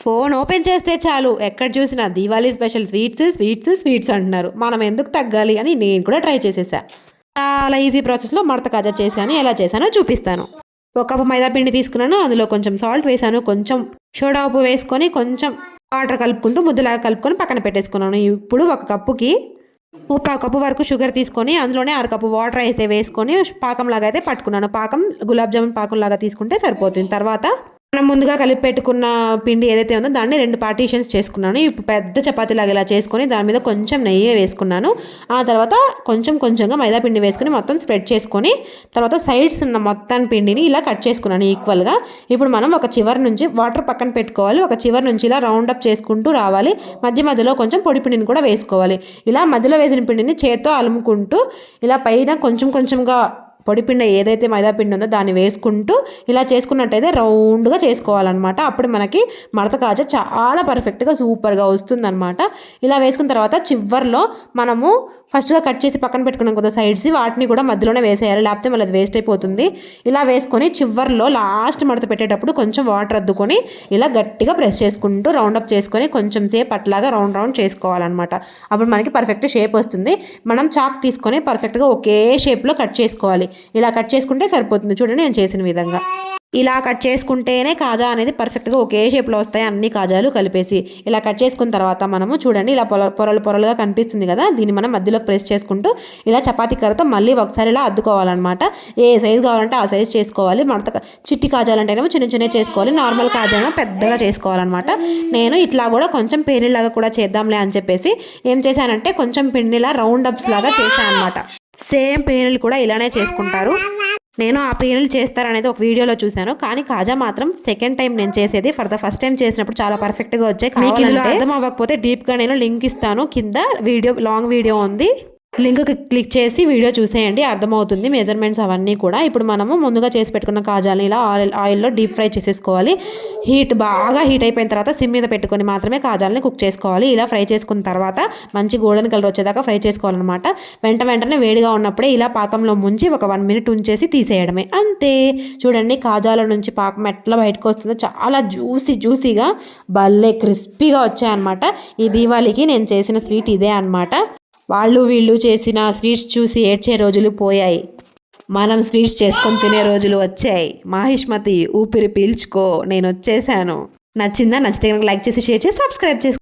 Phone open చేస్తే చాలు ఎక్కడ చూసినా Diwali special sweets sweets sweets అంటున్నారు. మనం ఎందుకు తగ్గాలి అని నేను కూడా ట్రై చేసేసా. చాలా ఈజీ ప్రాసెస్లో మడత కాజా చేశాను. ఎలా చేశానో చూపిస్తాను. ఒక కప్పు మైదా పిండి తీసుకున్నాను. అందులో కొంచెం సాల్ట్ వేసాను. కొంచెం సోడా ఉప్పు వేసుకొని కొంచెం వాటర్ కలుపుకుంటూ ముద్దలాగా కలుపుకొని పక్కన పెట్టేసుకున్నాను. ఇప్పుడు ఒక కప్పుకి ముప్పావు కప్పు వరకు షుగర్ తీసుకొని అందులోనే అరకప్పు వాటర్ అయితే వేసుకొని పాకంలాగా అయితే పట్టుకున్నాను. పాకం గులాబ్ జామున్ పాకంలాగా తీసుకుంటే సరిపోతుంది. తర్వాత మనం ముందుగా కలిపి పెట్టుకున్న పిండి ఏదైతే ఉందో దాన్ని 2 పార్టీషన్స్ చేసుకున్నాను. ఇప్పుడు పెద్ద చపాతీలాగా ఇలా చేసుకొని దాని మీద కొంచెం నెయ్యి వేసుకున్నాను. ఆ తర్వాత కొంచెం కొంచెంగా మైదా పిండి వేసుకొని మొత్తం స్ప్రెడ్ చేసుకొని తర్వాత సైడ్స్ ఉన్న మొత్తం పిండిని ఇలా కట్ చేసుకున్నాను ఈక్వల్గా. ఇప్పుడు మనం ఒక చివరి నుంచి వాటర్ పక్కన పెట్టుకోవాలి. ఒక చివరి నుంచి ఇలా రౌండప్ చేసుకుంటూ రావాలి. మధ్య మధ్యలో కొంచెం పొడి పిండిని కూడా వేసుకోవాలి. ఇలా మధ్యలో వేసిన పిండిని చేత్తో అలుముకుంటూ ఇలా పైన కొంచెం కొంచెంగా పొడిపిండి ఏదైతే మైదా పిండి ఉందో దాన్ని వేసుకుంటూ ఇలా చేసుకున్నట్టయితే రౌండ్గా చేసుకోవాలన్నమాట. అప్పుడు మనకి మడత కాజా చాలా పర్ఫెక్ట్గా సూపర్గా వస్తుందన్నమాట. ఇలా వేసుకున్న తర్వాత చివర్లో మనము ఫస్ట్గా కట్ చేసి పక్కన పెట్టుకున్నాం కదా సైడ్స్, వాటిని కూడా మధ్యలోనే వేసేయాలి. లేకపోతే మళ్ళీ అది వేస్ట్ అయిపోతుంది. ఇలా వేసుకొని చివర్లో లాస్ట్ మడత పెట్టేటప్పుడు కొంచెం వాటర్ అద్దుకొని ఇలా గట్టిగా ప్రెస్ చేసుకుంటూ రౌండప్ చేసుకొని కొంచెం సేపు అట్లాగా రౌండ్ రౌండ్ చేసుకోవాలన్నమాట. అప్పుడు మనకి పర్ఫెక్ట్ షేప్ వస్తుంది. మనం చాక్ తీసుకొని పర్ఫెక్ట్గా ఒకే షేప్లో కట్ చేసుకోవాలి. ఇలా కట్ చేసుకుంటే సరిపోతుంది. చూడండి నేను చేసిన విధంగా ఇలా కట్ చేసుకుంటేనే కాజా అనేది పర్ఫెక్ట్గా ఒకే షేప్లో వస్తాయి. అన్ని కాజాలు కలిపేసి ఇలా కట్ చేసుకున్న తర్వాత మనము చూడండి ఇలా పొరలు పొరలుగా కనిపిస్తుంది కదా, దీన్ని మనం మధ్యలోకి ప్రెస్ చేసుకుంటూ ఇలా చపాతీ కర్రతో మళ్ళీ ఒకసారి ఇలా అద్దుకోవాలన్నమాట. ఏ సైజు కావాలంటే ఆ సైజు చేసుకోవాలి. చిట్టి కాజాలంటేనేమో చిన్న చిన్నవి చేసుకోవాలి. నార్మల్ కాజానేమో పెద్దగా చేసుకోవాలన్నమాట. నేను ఇట్లా కూడా కొంచెం పేనీలాగా కూడా చేద్దాంలే అని చెప్పేసి ఏం చేశానంటే కొంచెం పిండిలా రౌండ్ అప్స్ లాగా చేశాను అనమాట. సేమ్ పేనీలు కూడా ఇలానే చేసుకుంటారు. నేను ఆ పేనీలు చేస్తారనేది ఒక వీడియోలో చూశాను. కానీ కాజా మాత్రం సెకండ్ టైం నేను చేసేది. ఫస్ట్ టైం చేసినప్పుడు చాలా పర్ఫెక్ట్గా వచ్చాయి. మీకు ఇందులో అర్థం అవ్వకపోతే డీప్గా నేను లింక్ ఇస్తాను. కింద వీడియో లాంగ్ వీడియో ఉంది, లింక్ క్లిక్ చేసి వీడియో చూసేయండి, అర్థమవుతుంది మెజర్మెంట్స్ అవన్నీ కూడా. ఇప్పుడు మనము ముందుగా చేసి పెట్టుకున్న కాజాలని ఇలా ఆయిల్లో డీప్ ఫ్రై చేసేసుకోవాలి. బాగా హీట్ అయిపోయిన తర్వాత సిమ్ మీద పెట్టుకొని మాత్రమే కాజాలని కుక్ చేసుకోవాలి. ఇలా ఫ్రై చేసుకున్న తర్వాత మంచి గోల్డెన్ కలర్ వచ్చేదాకా ఫ్రై చేసుకోవాలన్నమాట. వెంటనే వేడిగా ఉన్నప్పుడే ఇలా పాకంలో ముంచి ఒక 1 మినిట్ ఉంచేసి తీసేయడమే, అంతే. చూడండి కాజాల నుంచి పాకం ఎట్లా బయటకు వస్తుందో, చాలా జ్యూసీగా భలే క్రిస్పీగా వచ్చాయన్నమాట. ఈ దీవాళికి నేను చేసిన స్వీట్ ఇదే అనమాట. వాళ్ళు వీళ్ళు చేసిన స్వీట్స్ చూసి ఏడ్చే రోజులు పోయాయి. మనం స్వీట్స్ చేసుకొని తినే రోజులు వచ్చాయి. మాహిష్మతి ఊపిరి పీల్చుకో, నేను వచ్చేసాను. నచ్చిందా? నచ్చితే కనుక లైక్ చేసి షేర్ చేసి సబ్స్క్రైబ్ చేసుకో.